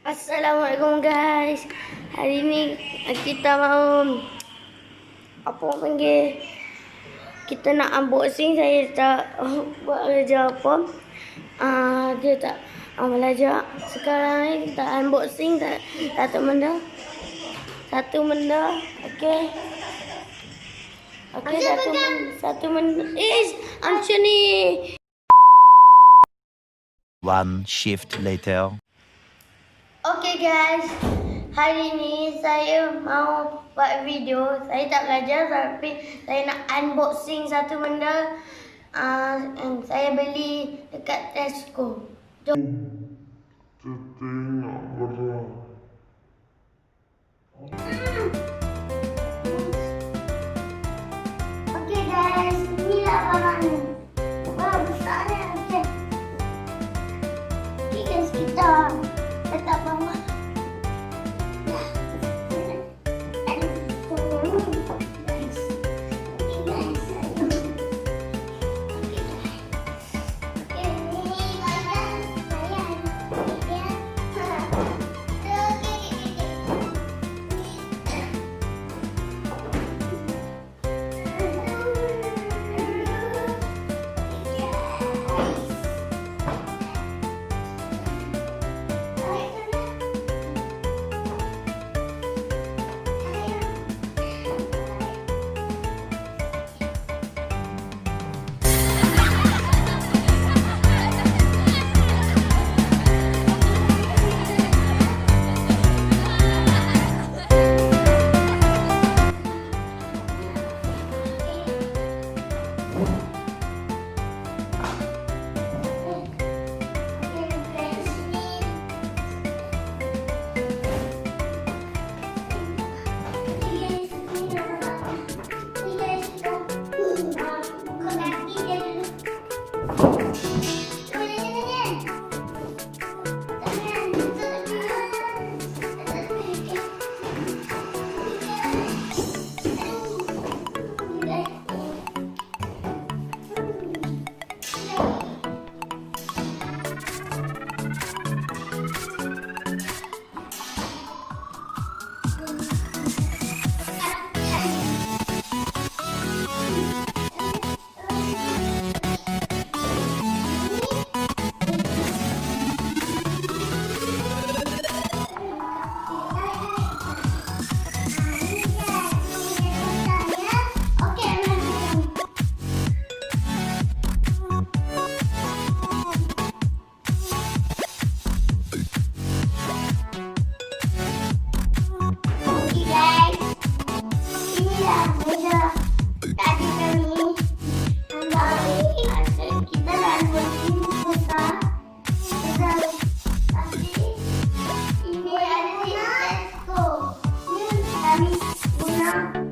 Assalamualaikum guys. Hari ni kita mau apa panggil? Kita nak unboxing. Saya tak buat kerja apa. Dia tak belajar. Sekarang ni kita unboxing satu benda. Okey. Okey, satu benda. Macam ni. One shift later. Okay guys, hari ni saya mau buat video. Saya tak belajar tapi saya nak unboxing satu benda yang saya beli dekat Tesco. Jom. Okay guys, inilah barangnya. Wah, besarnya. Okay. Okay guys, kita letak bawah. Ini ada di Tesco. Ini kami punya